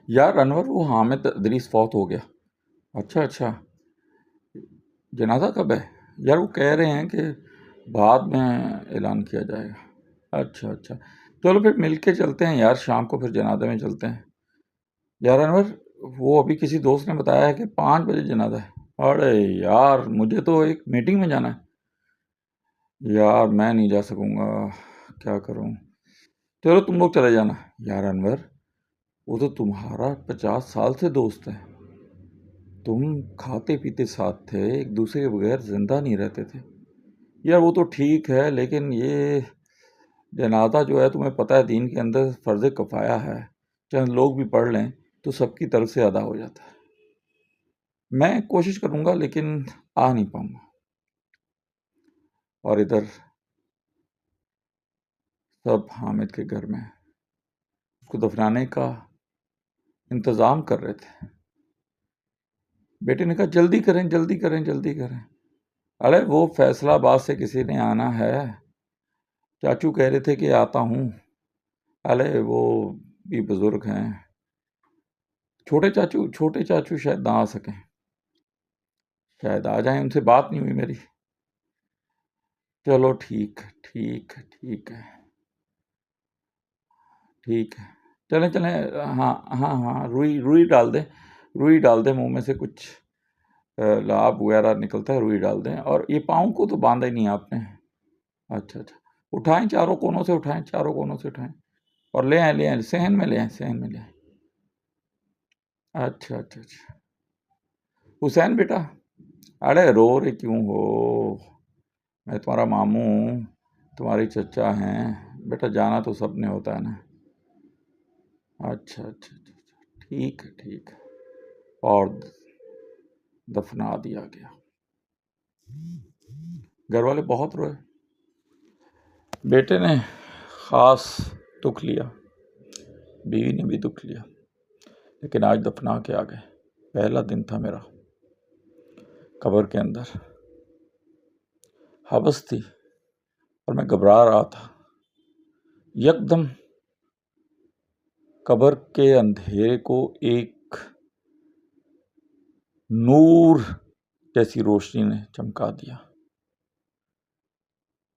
یار انور، وہ حامد ادریس فوت ہو گیا۔ اچھا اچھا، جنازہ کب ہے؟ یار وہ کہہ رہے ہیں کہ بعد میں اعلان کیا جائے گا۔ اچھا اچھا، چلو پھر مل کے چلتے ہیں یار، شام کو پھر جنازے میں چلتے ہیں۔ یار انور، وہ ابھی کسی دوست نے بتایا ہے کہ 5 بجے جنازہ ہے۔ ارے یار، مجھے تو ایک میٹنگ میں جانا ہے یار، میں نہیں جا سکوں گا، کیا کروں؟ چلو تم لوگ چلے جانا۔ یار انور، وہ تو تمہارا 50 سال سے دوست ہے، تم کھاتے پیتے ساتھ تھے، ایک دوسرے کے بغیر زندہ نہیں رہتے تھے۔ یار وہ تو ٹھیک ہے، لیکن یہ جنازہ جو ہے تمہیں پتہ ہے دین کے اندر فرض کفایہ ہے، چند لوگ بھی پڑھ لیں تو سب کی طرف سے ادا ہو جاتا ہے۔ میں کوشش کروں گا لیکن آ نہیں پاؤں گا، اور ادھر سب حامد کے گھر میں اس کو دفنانے کا انتظام کر رہے تھے۔ بیٹے نے کہا جلدی کریں جلدی کریں جلدی کریں۔ ارے وہ فیصلہ آباد سے کسی نے آنا ہے، چاچو کہہ رہے تھے کہ آتا ہوں۔ ارے وہ بھی بزرگ ہیں، چھوٹے چاچو شاید نہ آ سکیں، شاید آ جائیں، ان سے بات نہیں ہوئی میری۔ چلو ٹھیک ٹھیک ٹھیک ہے ٹھیک ہے، چلیں چلیں، ہاں ہاں ہاں، روئی ڈال دیں، روئی ڈال دیں، منہ میں سے کچھ لعاب وغیرہ نکلتا ہے، روئی ڈال دیں۔ اور یہ پاؤں کو تو باندھا ہی نہیں آپ نے؟ اچھا اچھا، اٹھائیں، چاروں کونوں سے اٹھائیں، چاروں کونوں سے اٹھائیں، اور لے آئیں صحن میں لے آئیں، صحن میں لے آئیں۔ اچھا اچھا اچھا، حسین بیٹا، ارے رو رہے کیوں ہو؟ میں تمہارا ماموں ہوں، تمہاری چچا ہیں بیٹا، جانا تو سب نے ہوتا ہے نا۔ اچھا اچھا اچھا اچھا، ٹھیک ہے ٹھیک ہے، اور دفنا دیا گیا۔ گھر والے بہت روئے، بیٹے نے خاص دکھ لیا، بیوی نے بھی دکھ لیا، لیکن آج دفنا کے آ گئے۔ پہلا دن تھا میرا قبر کے اندر، حبس تھی اور میں گھبرا رہا تھا۔ یکدم قبر کے اندھیرے کو ایک نور جیسی روشنی نے چمکا دیا،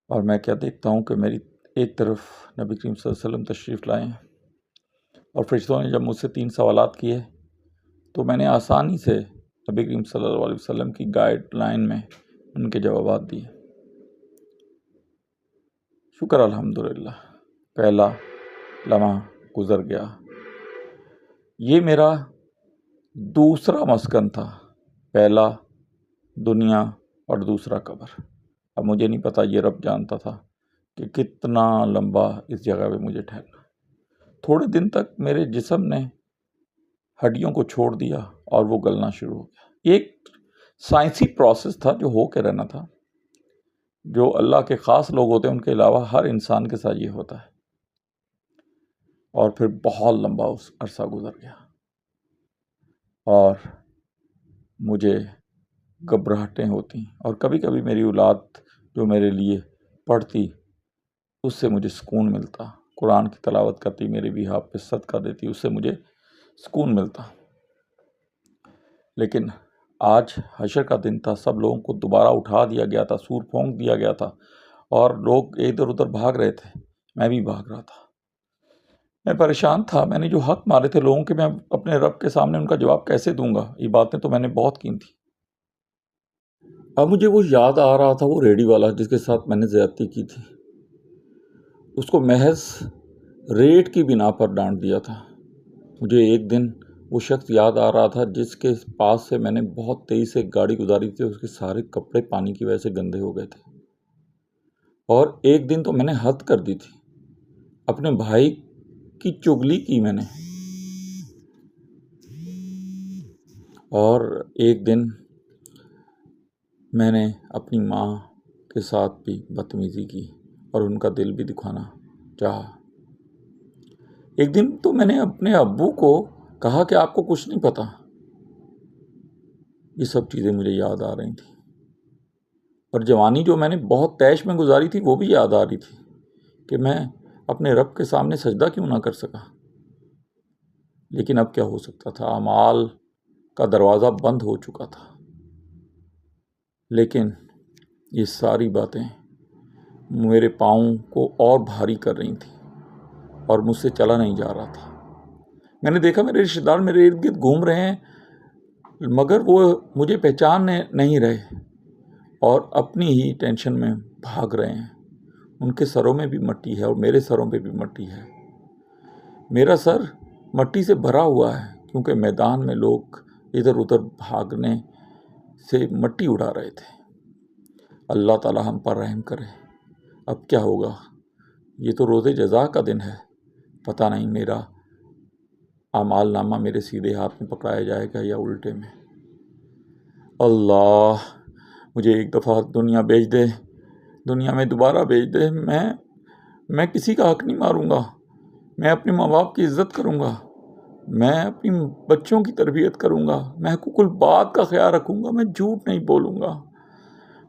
اور میں کیا دیکھتا ہوں کہ میری ایک طرف نبی کریم صلی اللہ علیہ وسلم تشریف لائے ہیں، اور فرشتوں نے جب مجھ سے 3 سوالات کیے تو میں نے آسانی سے نبی کریم صلی اللہ علیہ وسلم کی گائیڈ لائن میں ان کے جوابات دیے۔ شکر الحمدللہ، پہلا لمحہ گزر گیا۔ یہ میرا دوسرا مسکن تھا، پہلا دنیا اور دوسرا قبر۔ اب مجھے نہیں پتا، یہ رب جانتا تھا کہ کتنا لمبا اس جگہ پہ مجھے ٹھہرنا۔ تھوڑے دن تک میرے جسم نے ہڈیوں کو چھوڑ دیا اور وہ گلنا شروع ہو گیا۔ ایک سائنسی پروسیس تھا جو ہو کے رہنا تھا، جو اللہ کے خاص لوگ ہوتے ہیں ان کے علاوہ ہر انسان کے ساتھ یہ ہوتا ہے، اور پھر بہت لمبا اس عرصہ گزر گیا، اور مجھے گھبراہٹیں ہوتی، اور کبھی کبھی میری اولاد جو میرے لیے پڑھتی، اس سے مجھے سکون ملتا، قرآن کی تلاوت کرتی، میرے بھی ہاتھ پہ صدقہ دیتی، اس سے مجھے سکون ملتا۔ لیکن آج حشر کا دن تھا، سب لوگوں کو دوبارہ اٹھا دیا گیا تھا، سور پھونک دیا گیا تھا، اور لوگ ادھر ادھر بھاگ رہے تھے، میں بھی بھاگ رہا تھا۔ میں پریشان تھا، میں نے جو حق مارے تھے لوگوں کے، میں اپنے رب کے سامنے ان کا جواب کیسے دوں گا؟ یہ باتیں تو میں نے بہت کی تھیں۔ اب مجھے وہ یاد آ رہا تھا، وہ ریڈی والا جس کے ساتھ میں نے زیادتی کی تھی، اس کو محض ریٹ کی بنا پر ڈانٹ دیا تھا۔ مجھے ایک دن وہ شخص یاد آ رہا تھا جس کے پاس سے میں نے بہت تیز سے گاڑی گزاری تھی، اس کے سارے کپڑے پانی کی وجہ سے گندے ہو گئے تھے، اور ایک دن تو میں نے حد کر دی تھی، اپنے بھائی کی چغلی کی میں نے، اور ایک دن میں نے اپنی ماں کے ساتھ بھی بدتمیزی کی اور ان کا دل بھی دکھانا چاہا۔ ایک دن تو میں نے اپنے ابو کو کہا کہ آپ کو کچھ نہیں پتا۔ یہ سب چیزیں مجھے یاد آ رہی تھیں، اور جوانی جو میں نے بہت تیش میں گزاری تھی وہ بھی یاد آ رہی تھی کہ میں اپنے رب کے سامنے سجدہ کیوں نہ کر سکا۔ لیکن اب کیا ہو سکتا تھا، اعمال کا دروازہ بند ہو چکا تھا۔ لیکن یہ ساری باتیں میرے پاؤں کو اور بھاری کر رہی تھیں اور مجھ سے چلا نہیں جا رہا تھا۔ میں نے دیکھا میرے رشتہ دار میرے ارد گرد گھوم رہے ہیں، مگر وہ مجھے پہچان نہیں رہے اور اپنی ہی ٹینشن میں بھاگ رہے ہیں۔ ان کے سروں میں بھی مٹی ہے اور میرے سروں پہ بھی مٹی ہے۔ میرا سر مٹی سے بھرا ہوا ہے کیونکہ میدان میں لوگ ادھر ادھر بھاگنے سے مٹی اڑا رہے تھے۔ اللہ تعالی ہم پر رحم کرے۔ اب کیا ہوگا؟ یہ تو روز جزا کا دن ہے، پتہ نہیں میرا اعمال نامہ میرے سیدھے ہاتھ میں پکڑایا جائے گا یا الٹے میں۔ اللہ مجھے ایک دفعہ دنیا بھیج دے، دنیا میں دوبارہ بھیج دے۔ میں کسی کا حق نہیں ماروں گا، میں اپنے ماں باپ کی عزت کروں گا، میں اپنی بچوں کی تربیت کروں گا، میں حقوق البات کا خیال رکھوں گا، میں جھوٹ نہیں بولوں گا،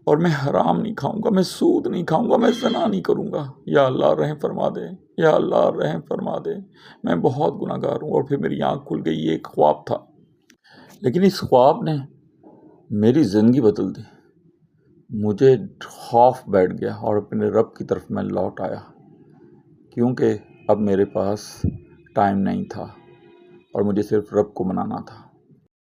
اور میں حرام نہیں کھاؤں گا، میں سود نہیں کھاؤں گا، میں زنا نہیں کروں گا۔ یا اللہ رحم فرما دے، یا اللہ رحم فرما دے، میں بہت گناہ گار ہوں۔ اور پھر میری آنکھ کھل گئی۔ یہ ایک خواب تھا، لیکن اس خواب نے میری زندگی بدل دی۔ مجھے خوف بیٹھ گیا اور اپنے رب کی طرف میں لوٹ آیا، کیونکہ اب میرے پاس ٹائم نہیں تھا اور مجھے صرف رب کو منانا تھا۔